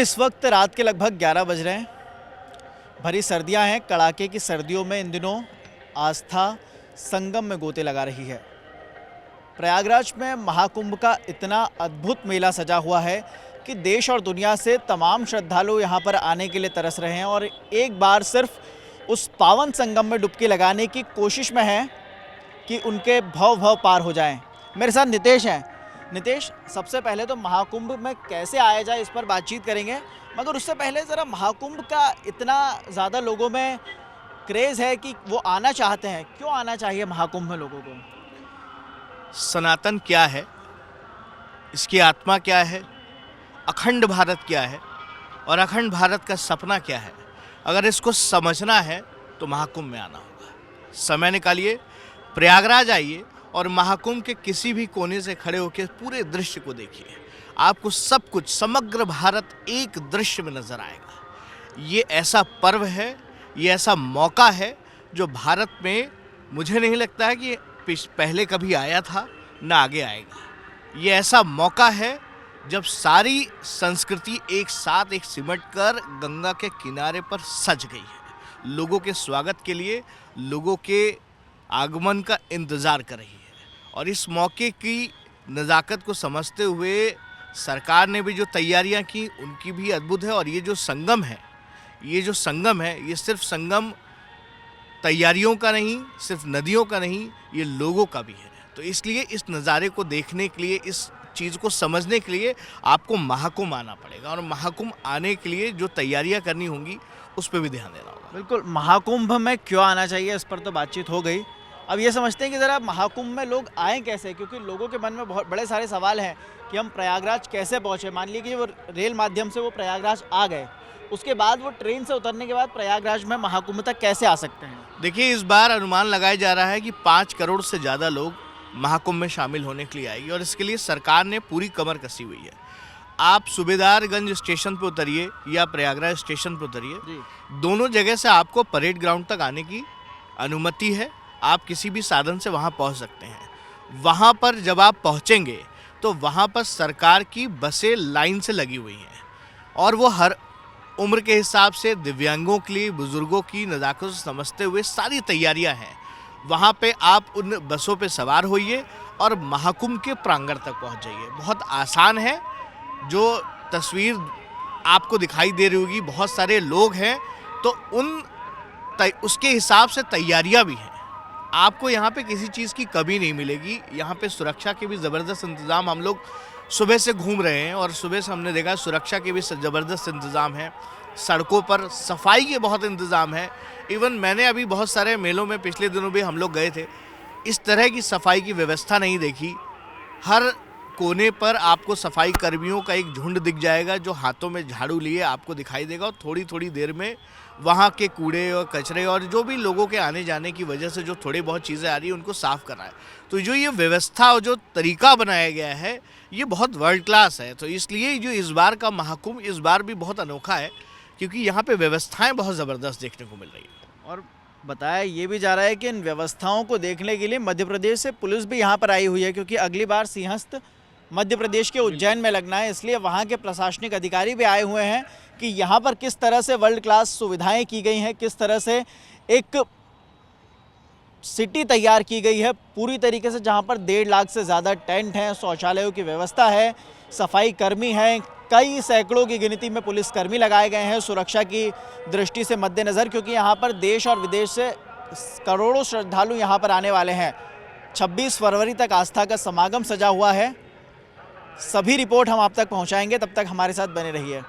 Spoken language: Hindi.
इस वक्त रात के लगभग 11 बज रहे हैं। भरी सर्दियां हैं। कड़ाके की सर्दियों में इन दिनों आस्था संगम में गोते लगा रही है। प्रयागराज में महाकुंभ का इतना अद्भुत मेला सजा हुआ है कि देश और दुनिया से तमाम श्रद्धालु यहाँ पर आने के लिए तरस रहे हैं और एक बार सिर्फ उस पावन संगम में डुबकी लगाने की कोशिश में हैं कि उनके भव पार हो जाएं। मेरे साथ नितेश हैं। नितेश, सबसे पहले तो महाकुंभ में कैसे आया जाए इस पर बातचीत करेंगे, मगर उससे पहले ज़रा महाकुंभ का इतना ज़्यादा लोगों में क्रेज़ है कि वो आना चाहते हैं, क्यों आना चाहिए महाकुंभ में लोगों को? सनातन क्या है, इसकी आत्मा क्या है, अखंड भारत क्या है और अखंड भारत का सपना क्या है, अगर इसको समझना है तो महाकुंभ में आना होगा। समय निकालिए, प्रयागराज आइए और महाकुंभ के किसी भी कोने से खड़े होकर पूरे दृश्य को देखिए। आपको सब कुछ, समग्र भारत एक दृश्य में नजर आएगा। ये ऐसा पर्व है, ये ऐसा मौका है जो भारत में मुझे नहीं लगता है कि पहले कभी आया था, ना आगे आएगा। ये ऐसा मौका है जब सारी संस्कृति एक साथ एक सिमट कर गंगा के किनारे पर सज गई है, लोगों के स्वागत के लिए, लोगों के आगमन का इंतज़ार कर रही है। और इस मौके की नज़ाकत को समझते हुए सरकार ने भी जो तैयारियां की उनकी भी अद्भुत है। और ये जो संगम है, ये सिर्फ संगम तैयारियों का नहीं, सिर्फ नदियों का नहीं, ये लोगों का भी है। तो इसलिए इस नज़ारे को देखने के लिए, इस चीज़ को समझने के लिए आपको महाकुंभ आना पड़ेगा और महाकुंभ आने के लिए जो तैयारियां करनी होंगी उस पर भी ध्यान देना होगा। बिल्कुल, महाकुंभ में क्यों आना चाहिए इस पर तो बातचीत हो गई। अब ये समझते हैं कि ज़रा महाकुंभ में लोग आएँ कैसे, क्योंकि लोगों के मन में बहुत बड़े सारे सवाल हैं कि हम प्रयागराज कैसे पहुँचे। मान लीजिए कि वो रेल माध्यम से वो प्रयागराज आ गए, उसके बाद वो ट्रेन से उतरने के बाद प्रयागराज में महाकुंभ तक कैसे आ सकते हैं? देखिए, इस बार अनुमान लगाया जा रहा है कि 5 करोड़ से ज़्यादा लोग महाकुंभ में शामिल होने के लिए आएगी और इसके लिए सरकार ने पूरी कमर कसी हुई है। आप सूबेदारगंज स्टेशन पर उतरिए या प्रयागराज स्टेशन पर उतरिए, दोनों जगह से आपको परेड ग्राउंड तक आने की अनुमति है। आप किसी भी साधन से वहाँ पहुँच सकते हैं। वहाँ पर जब आप पहुँचेंगे तो वहाँ पर सरकार की बसें लाइन से लगी हुई हैं और वो हर उम्र के हिसाब से दिव्यांगों के लिए, बुजुर्गों की नज़ाकत को समझते हुए सारी तैयारियां हैं। वहाँ पे आप उन बसों पे सवार होइए और महाकुंभ के प्रांगण तक पहुँच जाइए। बहुत आसान है, जो तस्वीर आपको दिखाई दे रही होगी, बहुत सारे लोग हैं तो उसके हिसाब से तैयारियां भी हैं। आपको यहाँ पे किसी चीज़ की कमी नहीं मिलेगी। यहाँ पे सुरक्षा के भी ज़बरदस्त इंतज़ाम, हम लोग सुबह से घूम रहे हैं और सुबह से हमने देखा सुरक्षा के भी ज़बरदस्त इंतज़ाम है। सड़कों पर सफाई के बहुत इंतज़ाम है। इवन मैंने अभी बहुत सारे मेलों में पिछले दिनों भी हम लोग गए थे, इस तरह की सफाई की व्यवस्था नहीं देखी। हर कोने पर आपको सफाई कर्मियों का एक झुंड दिख जाएगा जो हाथों में झाड़ू लिए आपको दिखाई देगा और थोड़ी थोड़ी देर में वहाँ के कूड़े और कचरे और जो भी लोगों के आने जाने की वजह से जो थोड़ी बहुत चीज़ें आ रही हैं उनको साफ़ करना है। तो जो ये व्यवस्था और जो तरीका बनाया गया है ये बहुत वर्ल्ड क्लास है। तो इसलिए जो इस बार का महाकुंभ इस बार भी बहुत अनोखा है, क्योंकि यहाँ पे व्यवस्थाएं बहुत ज़बरदस्त देखने को मिल रही है। और बताया ये भी जा रहा है कि इन व्यवस्थाओं को देखने के लिए मध्य प्रदेश से पुलिस भी यहाँ पर आई हुई है, क्योंकि अगली बार सिंहस्थ मध्य प्रदेश के उज्जैन में लगना है, इसलिए वहाँ के प्रशासनिक अधिकारी भी आए हुए हैं कि यहाँ पर किस तरह से वर्ल्ड क्लास सुविधाएं की गई हैं, किस तरह से एक सिटी तैयार की गई है पूरी तरीके से, जहाँ पर 1.5 लाख से ज़्यादा टेंट हैं, शौचालयों की व्यवस्था है, सफाई कर्मी हैं, कई सैकड़ों की गिनती में पुलिसकर्मी लगाए गए हैं सुरक्षा की दृष्टि से मद्देनज़र, क्योंकि यहाँ पर देश और विदेश से करोड़ों श्रद्धालु यहाँ पर आने वाले हैं। 26 फरवरी तक आस्था का समागम सजा हुआ है। सभी रिपोर्ट हम आप तक पहुँचाएंगे, तब तक हमारे साथ बने रहिए।